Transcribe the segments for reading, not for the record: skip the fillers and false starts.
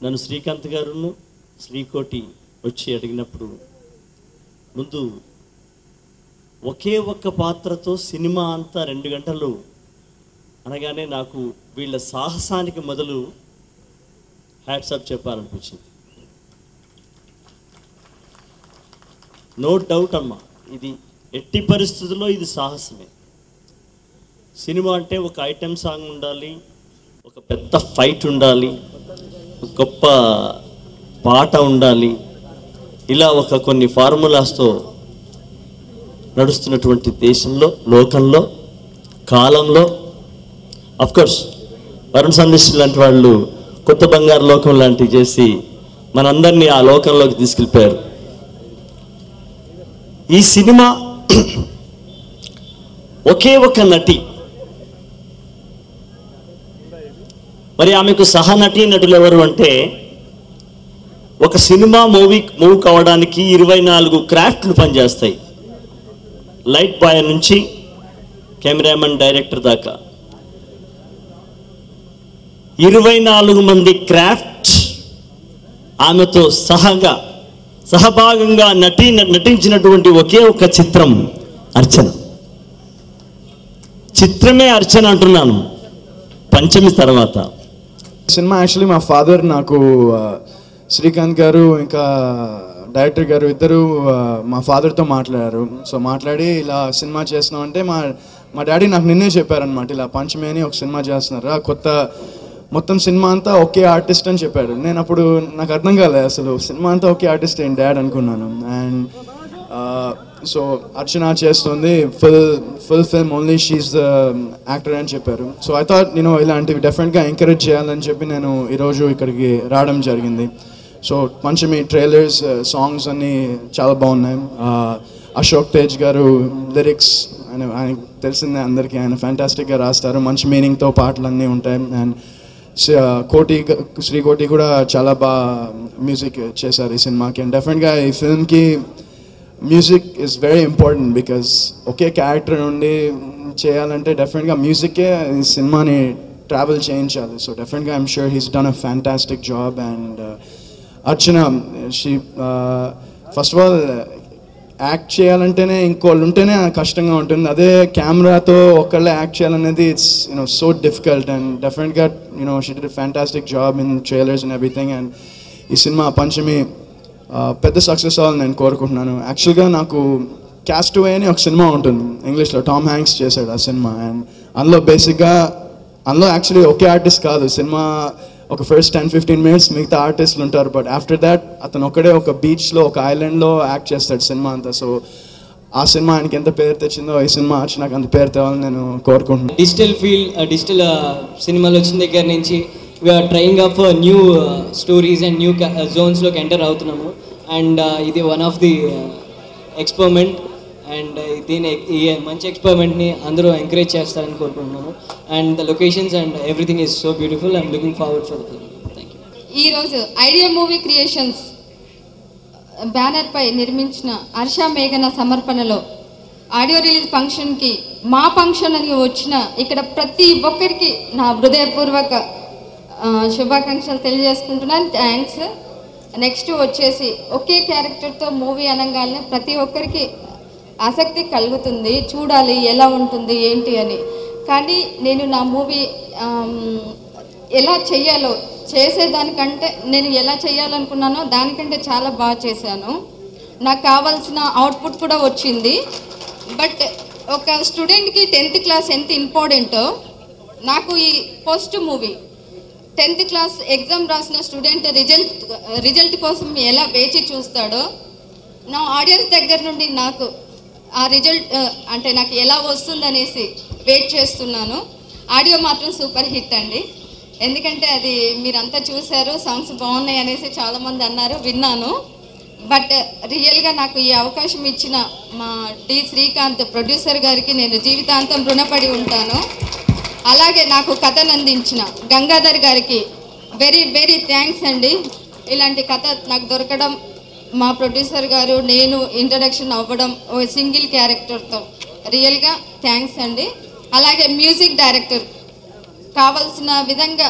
నన్ను శ్రీకాంత్ గారును శ్రీకోటి వచ్చి అడిగినప్పుడు ముందు ఒకే ఒక్క పాత్రతో సినిమా అంతా 2 గంటలు అనగానే నాకు వీళ్ళ సాహసానికి మొదలు హ్యాట్సాప్ చెప్పాలనిపించింది. నో డౌట్ అమ్మా, ఇది ఎట్టి పరిస్థితుల్లో ఇది సాహసమే. సినిమా అంటే ఒక ఐటెం సాంగ్ ఉండాలి, ఒక పెద్ద ఫైట్ ఉండాలి, ఒక గొప్ప పాట ఉండాలి, ఇలా ఒక కొన్ని ఫార్ములాస్తో నడుస్తున్నటువంటి దేశంలో, లోకంలో, కాలంలో అఫ్కోర్స్ వరుణ్ సందేశ్ లాంటి వాళ్ళు కొత్త బంగారు లోకం లాంటివి చేసి మనందరినీ ఆ లోకంలోకి తీసుకెళ్ళిపోయారు. ఈ సినిమా ఒకే ఒక నటి, మరి ఆమెకు సహనటి నటులు ఎవరు అంటే, ఒక సినిమా మూవ్ కావడానికి 24 క్రాఫ్ట్లు పనిచేస్తాయి. లైట్ బాయ్ నుంచి కెమెరామెన్, డైరెక్టర్ దాకా 24 మంది క్రాఫ్ట్ ఆమెతో సహభాగంగా నటించినటువంటి ఒకే ఒక చిత్రం అర్చన. చిత్రమే అర్చన అంటున్నాను, పంచమి తర్వాత. సినిమా యాక్చువల్లీ మా ఫాదర్ నాకు శ్రీకాంత్ గారు ఇంకా డైరెక్టర్ గారు ఇద్దరు మా ఫాదర్తో మాట్లాడారు. సో మాట్లాడి ఇలా సినిమా చేస్తున్నాం అంటే మా డాడీ నాకు నిన్నే చెప్పారనమాట, ఇలా పంచమి అని ఒక సినిమా చేస్తున్నారు, కొత్త మొత్తం సినిమా అంతా ఒకే ఆర్టిస్ట్ అని చెప్పాడు. నేను అప్పుడు నాకు అర్థం కాలేదు, అసలు సినిమా అంతా ఒకే ఆర్టిస్ట్ ఏంటి డాడ్ అనుకున్నాను. అండ్ సో అర్చన చేస్తుంది full film only she is the actor అని చెప్పారు. సో ఐ థాట్ నేను ఇలాంటివి డెఫినెట్గా ఎంకరేజ్ చేయాలని చెప్పి నేను ఈరోజు ఇక్కడికి రావడం జరిగింది. సో పంచమి ట్రైలర్స్, సాంగ్స్ అన్నీ చాలా బాగున్నాయి. అశోక్ తేజ్ గారు లిరిక్స్ ఆయన తెలిసిందే అందరికీ, ఆయన ఫ్యాంటాస్టిక్గా రాస్తారు, మంచి మీనింగ్తో పాటలన్నీ ఉంటాయి. అండ్ శ్రీకోటి కూడా చాలా బాగా మ్యూజిక్ చేశారు ఈ సినిమాకి. అండ్ డెఫినెట్గా ఈ ఫిల్మ్కి music is very important, because ఒకే క్యారెక్టర్ నుండి చేయాలంటే డెఫినెట్గా మ్యూజికే ఈ సినిమాని ట్రావెల్ చేయించాలి. సో డెఫినెట్గా I'm sure he's done a fantastic job. And Archana first of all act చేయాలంటేనే ఇంకోళ్ళు ఉంటేనే కష్టంగా ఉంటుంది, అదే కెమెరాతో ఒకళ్ళే యాక్ట్ చేయాలనేది ఇట్స్ సో డిఫికల్ట్. అండ్ డెఫినెట్గా she did a fantastic job in trailers and everything. And ఈ సినిమా పంచమి పెద్ద సక్సెస్ అవ్వాలని నేను కోరుకుంటున్నాను. యాక్చువల్గా నాకు క్యాస్ట్అవే అని ఒక సినిమా ఉంటుంది ఇంగ్లీష్లో, టామ్ హ్యాంక్స్ చేశాడు ఆ సినిమా. అండ్ అందులో యాక్చువల్లీ ఒకే ఆర్టిస్ట్ కాదు, సినిమా ఒక ఫస్ట్ 10-15 minutes మిగతా ఆర్టిస్టులు ఉంటారు, బట్ ఆఫ్టర్ దాట్ అతను ఒకడే ఒక బీచ్లో, ఒక ఐలాండ్లో యాక్ట్ చేస్తాడు సినిమా అంతా. సో ఆ సినిమా ఆయనకి ఎంత పేరు తెచ్చిందో ఈ సినిమా నాకు అంత పేరు తేవాలని నేను కోరుకుంటున్నాను. డిజిటల్ సినిమాలు వచ్చిన దగ్గర నుంచి we're trying up new stories and new జోన్స్లోకి ఎంటర్ అవుతున్నాము. అండ్ ఇది one of the experiment. And ఈ మంచి ఎక్స్పెరిమెంట్ని అందరూ ఎంకరేజ్ చేస్తారని కోరుకుంటున్నాను. And the locations and everything is so beautiful. I'm looking forward for the film. Thank you. ఈరోజు ఐడియా మూవీ క్రియేషన్స్ బ్యానర్పై నిర్మించిన హర్ష మేఘన సమర్పణలో ఆడియో రిలీజ్ ఫంక్షన్కి మా ఫంక్షన్ అని వచ్చిన ఇక్కడ ప్రతి ఒక్కరికి నా హృదయపూర్వక శుభాకాంక్షలు తెలియజేసుకుంటున్నాను. థ్యాంక్స్. నెక్స్ట్ వచ్చేసి ఒకే క్యారెక్టర్తో మూవీ అనగానే ప్రతి ఒక్కరికి ఆసక్తి కలుగుతుంది, చూడాలి ఎలా ఉంటుంది ఏంటి అని. కానీ నేను నా మూవీ ఎలా చెయ్యాలో చేసేదానికంటే నేను ఎలా చేయాలనుకున్నానో దానికంటే చాలా బాగా చేశాను. నాకు కావాల్సిన అవుట్పుట్ కూడా వచ్చింది. బట్ ఒక స్టూడెంట్కి 10th క్లాస్ ఎంత ఇంపార్టెంటో నాకు ఈ post movie 10th class exam రాసిన స్టూడెంట్ రిజల్ట్ కోసం ఎలా వేచి చూస్తాడో నా ఆడియన్స్ దగ్గర నుండి నాకు ఆ రిజల్ట్ అంటే నాకు ఎలా వస్తుందనేసి వెయిట్ చేస్తున్నాను. ఆడియో మాత్రం సూపర్ హిట్ అండి, ఎందుకంటే అది మీరంతా చూశారు, సాంగ్స్ బాగున్నాయి అనేసి చాలామంది అన్నారు, విన్నాను. బట్ రియల్గా నాకు ఈ అవకాశం ఇచ్చిన మా డి శ్రీకాంత్ ప్రొడ్యూసర్ గారికి నేను జీవితాంతం రుణపడి ఉంటాను. అలాగే నాకు కథను అందించిన గంగాధర్ గారికి వెరీ వెరీ థ్యాంక్స్ అండి. ఇలాంటి కథ నాకు దొరకడం, మా ప్రొడ్యూసర్ గారు నేను ఇంట్రడక్షన్ అవ్వడం ఓ సింగిల్ క్యారెక్టర్తో రియల్గా థ్యాంక్స్ అండి. అలాగే మ్యూజిక్ డైరెక్టర్ కావాల్సిన విధంగా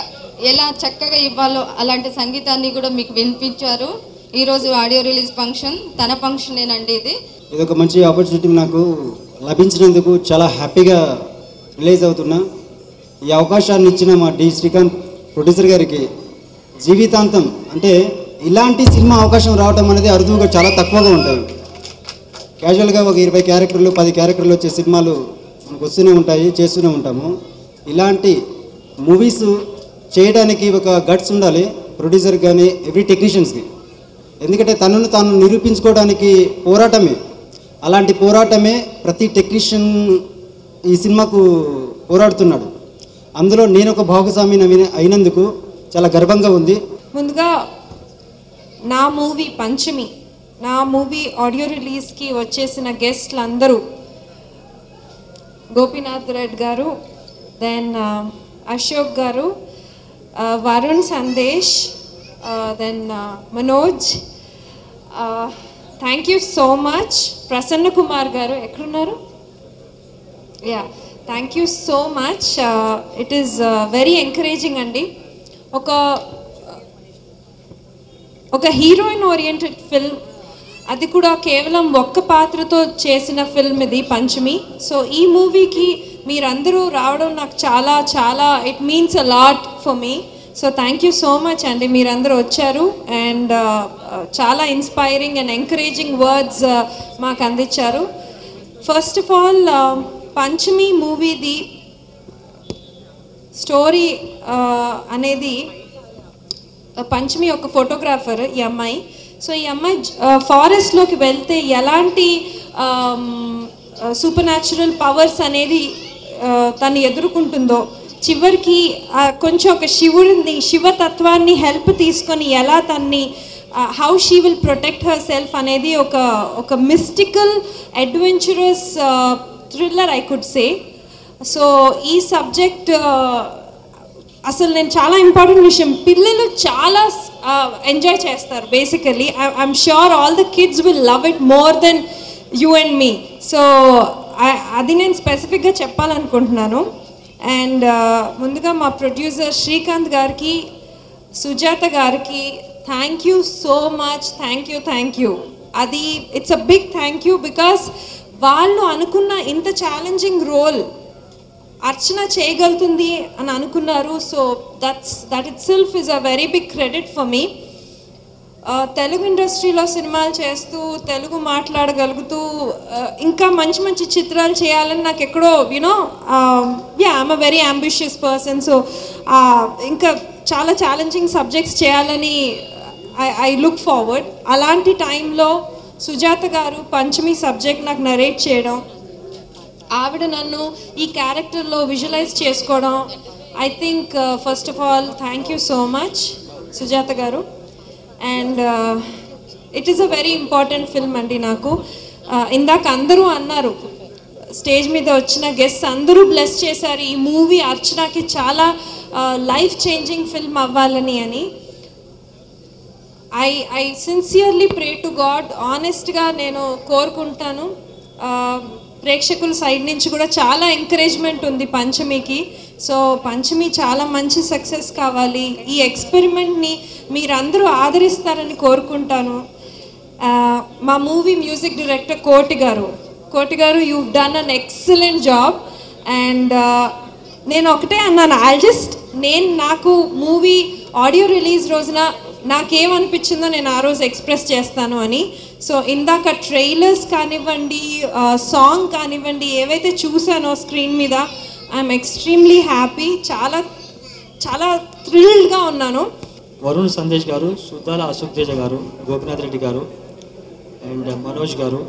ఎలా చక్కగా ఇవ్వాలో అలాంటి సంగీతాన్ని కూడా మీకు వినిపించారు. ఈరోజు ఆడియో రిలీజ్ ఫంక్షన్ తన ఫంక్షనేనండి ఇది. ఇది ఒక మంచి ఆపర్చునిటీ నాకు లభించినందుకు చాలా హ్యాపీగా రిలీజ్ అవుతున్నా. ఈ అవకాశాన్ని ఇచ్చిన మా డి శ్రీకాంత్ ప్రొడ్యూసర్ గారికి జీవితాంతం, అంటే ఇలాంటి సినిమా అవకాశం రావడం అనేది అరుదుగా చాలా తక్కువగా ఉంటాయి. క్యాజువల్గా ఒక 20 క్యారెక్టర్లు 10 క్యారెక్టర్లు వచ్చే సినిమాలు మనకు వస్తూనే ఉంటాయి, చేస్తూనే ఉంటాము. ఇలాంటి మూవీస్ చేయడానికి ఒక గట్స్ ఉండాలి ప్రొడ్యూసర్ కానీ ఎవ్రీ టెక్నీషియన్స్కి. ఎందుకంటే తనను తాను నిరూపించుకోవడానికి పోరాటమే, అలాంటి పోరాటమే ప్రతి టెక్నీషియన్ ఈ సినిమాకు పోరాడుతున్నాడు. అందులో నేను ఒక భాగస్వామిని అయినందుకు చాలా గర్వంగా ఉంది. ముందుగా నా మూవీ పంచమి, నా మూవీ ఆడియో రిలీజ్కి వచ్చేసిన గెస్ట్లు అందరూ గోపీనాథ్ రెడ్డి గారు, దెన్ అశోక్ గారు, Varun Sandesh, then Manoj, thank you so much. Prasanna Kumar గారు ఎక్కడున్నారు? Yeah, thank you so much. It is very encouraging అండి. ఒక హీరోయిన్ ఓరియంటెడ్ ఫిల్మ్, అది కూడా కేవలం ఒక్క పాత్రతో చేసిన ఫిల్మ్ ఇది పంచమి. సో ఈ మూవీకి మీరందరూ రావడం నాకు చాలా చాలా it means a lot for me. So thank you so much అండి, మీరందరూ వచ్చారు అండ్ చాలా ఇన్స్పైరింగ్ అండ్ ఎంకరేజింగ్ వర్డ్స్ మాకు అందించారు. ఫస్ట్ ఆఫ్ ఆల్ పంచమి మూవీది స్టోరీ అనేది, పంచమి ఒక ఫోటోగ్రాఫర్ ఈ అమ్మాయి. సో ఈ అమ్మాయి ఫారెస్ట్లోకి వెళ్తే ఎలాంటి సూపర్ న్యాచురల్ పవర్స్ అనేది తను ఎదుర్కొంటుందో, చివరికి కొంచెం ఒక శివతత్వాన్ని హెల్ప్ తీసుకొని ఎలా తన్ని how she will protect her self అనేది ఒక mystical adventurous thriller I could say. So ఈ సబ్జెక్ట్ అసలు నేను చాలా ఇంపార్టెంట్ విషయం, పిల్లలు చాలా ఎంజాయ్ చేస్తారు basically. I'm sure all the kids will love it more than you and me. So అది నేను స్పెసిఫిక్గా చెప్పాలనుకుంటున్నాను. అండ్ ముందుగా మా ప్రొడ్యూసర్ శ్రీకాంత్ గారికి, సుజాత గారికి thank you so much. Thank you. అది it's a big thank you, because వాళ్ళు అనుకున్న ఇంత ఛాలెంజింగ్ రోల్ అర్చన చేయగలుగుతుంది అని అనుకున్నారు. So that itself is a very big credit for me. Telugu ఇండస్ట్రీలో సినిమాలు చేస్తూ తెలుగు మాట్లాడగలుగుతూ ఇంకా మంచి మంచి చిత్రాలు చేయాలని నాకు ఎక్కడో you know I'm a very ambitious person. So ఇంకా చాలా ఛాలెంజింగ్ సబ్జెక్ట్స్ చేయాలని ఐ లుక్ ఫార్వర్డ్. అలాంటి టైంలో సుజాత గారు పంచమి సబ్జెక్ట్ నాకు నరేట్ చేయడం, ఆవిడ నన్ను ఈ క్యారెక్టర్లో విజువలైజ్ చేసుకోవడం, I think first of all thank you so much Sujatha గారు. And it is a very important film అండి నాకు. ఇందాక అందరూ అన్నారు, స్టేజ్ మీద వచ్చిన గెస్ట్స్ అందరూ బ్లెస్ చేశారు ఈ మూవీ అర్చనకి చాలా లైఫ్ చేంజింగ్ ఫిల్మ్ అవ్వాలని అని. I sincerely pray to God, ఆనెస్ట్గా నేను కోరుకుంటాను. ప్రేక్షకుల సైడ్ నుంచి కూడా చాలా ఎంకరేజ్మెంట్ ఉంది పంచమికి. సో పంచమి చాలా మంచి సక్సెస్ కావాలి. ఈ ఎక్స్పెరిమెంట్ని మీరందరూ ఆదరిస్తారని కోరుకుంటాను. మా మూవీ మ్యూజిక్ డైరెక్టర్ కోటి గారు you done an excellent job. And నేను ఒకటే అన్నాను, నాకు మూవీ ఆడియో రిలీజ్ రోజున నాకేమనిపించిందో నేను ఆ రోజు ఎక్స్ప్రెస్ చేస్తాను అని. సో ఇందాక ట్రైలర్స్ కానివ్వండి, సాంగ్ కానివ్వండి, ఏవైతే చూసానో స్క్రీన్ మీద ఐఎమ్ ఎక్స్ట్రీమ్లీ హ్యాపీ. చాలా చాలా థ్రిల్డ్గా ఉన్నాను. వరుణ్ సందేశ్ గారు, సుద్దాల అశోక్ తేజ గారు, గోపినాథ్ రెడ్డి గారు అండ్ మనోజ్ గారు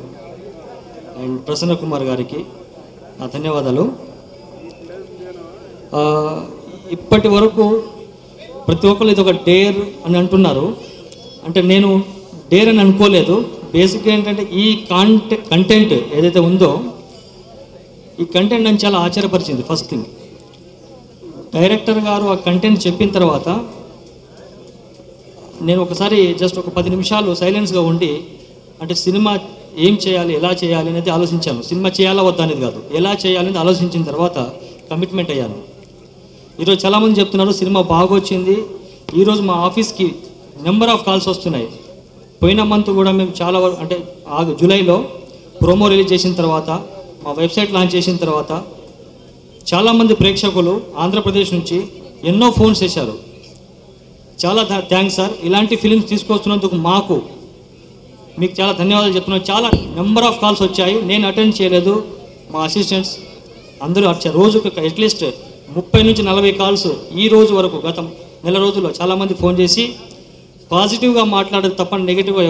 అండ్ ప్రసన్న కుమార్ గారికి నా ధన్యవాదాలు. ఇప్పటి వరకు ప్రతి ఒక్కరు ఇది ఒక డేర్ అని అంటున్నారు. అంటే నేను డేర్ అని అనుకోలేదు. బేసిక్గా ఏంటంటే ఈ కంటెంట్ ఏదైతే ఉందో ఈ కంటెంట్ నన్ను చాలా ఆశ్చర్యపరిచింది. ఫస్ట్ థింగ్, డైరెక్టర్ గారు ఆ కంటెంట్ చెప్పిన తర్వాత నేను ఒకసారి జస్ట్ ఒక 10 నిమిషాలు సైలెన్స్గా ఉండి, అంటే సినిమా ఏం చేయాలి, ఎలా చేయాలి అనేది ఆలోచించాను. సినిమా చేయాలా వద్దా అనేది కాదు, ఎలా చేయాలి అనేది ఆలోచించిన తర్వాత కమిట్మెంట్ అయ్యాను. ఈరోజు చాలామంది చెప్తున్నారు సినిమా బాగా వచ్చింది. ఈరోజు మా ఆఫీస్కి నెంబర్ ఆఫ్ కాల్స్ వస్తున్నాయి. పోయిన మంత్ కూడా మేము చాలా అంటే జూలైలో ప్రోమో రిలీజ్ చేసిన తర్వాత, మా వెబ్సైట్ లాంచ్ చేసిన తర్వాత చాలామంది ప్రేక్షకులు ఆంధ్రప్రదేశ్ నుంచి ఎన్నో ఫోన్స్ చేశారు. చాలా థ్యాంక్స్ సార్. ఇలాంటి ఫిలిమ్స్ తీసుకొస్తున్నందుకు మీకు చాలా ధన్యవాదాలు చెప్తున్నాను. చాలా నెంబర్ ఆఫ్ కాల్స్ వచ్చాయి, నేను అటెండ్ చేయలేదు, మా అసిస్టెంట్స్ అందరూ వచ్చారు. రోజుకు అట్లీస్ట్ 30 నుంచి 40 కాల్స్ ఈ రోజు వరకు గత నెల రోజుల్లో చాలామంది ఫోన్ చేసి పాజిటివ్గా మాట్లాడదు తప్ప నెగిటివ్గా